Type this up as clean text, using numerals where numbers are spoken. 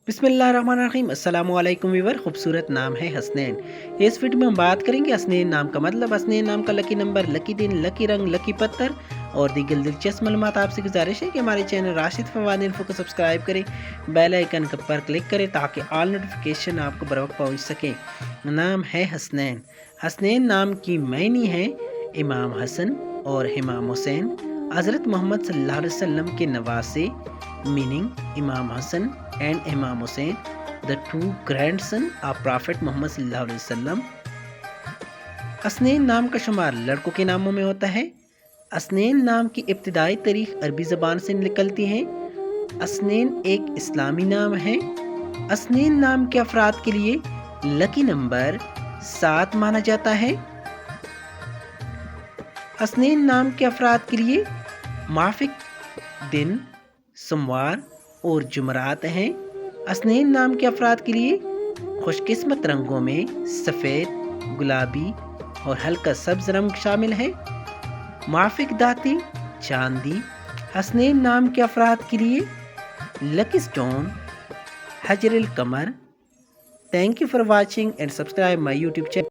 बिस्मिल्लाहिर्रहमानिर्रहीम। अस्सलाम वालेकुम व्यूअर। खूबसूरत नाम है हसनैन। इस वीडियो में हम बात करेंगे हसनैन नाम का मतलब, हसनैन नाम का लकी नंबर, लकी दिन, लकी रंग, लकी पत्थर और दीगर दिलचस्प मालूमात। आपसे गुजारिश है कि हमारे चैनल राशिद फवाद इन्फो को सब्सक्राइब करें, बेल आइकन पर क्लिक करें ताकि ऑल नोटिफिकेशन आपको बर वक्त पहुँच सके। नाम है हसनैन। हसनैन नाम की मायने है इमाम हसन और इमाम हुसैन, हज़रत मोहम्मद सल्लल्लाहु अलैहि वसल्लम के नवासे, मीनिंग इमाम Hasan and Imam Hussein, the two grandson of Prophet Muhammad sallallahu alaihi wasallam। Hasnain नाम का शुमार लड़कों के नामों में होता है। हसनैन नाम की इब्तिदाई तारीख अरबी ज़बान से निकलती है। हसनैन एक इस्लामी नाम है। हसनैन नाम के अफराद के लिए लकी नंबर 7 माना जाता है। हसनैन नाम के अफराद के लिए माफिक दिन सोमवार और जुमरात हैं। हसनैन नाम के अफराद के लिए खुशकिस्मत रंगों में सफ़ेद, गुलाबी और हल्का सब्ज़ रंग शामिल है। माफिक दाती चांदी। हसनैन नाम के अफराद के लिए लकी स्टोन हजरुल कमर। Thank you for watching and subscribe my YouTube channel.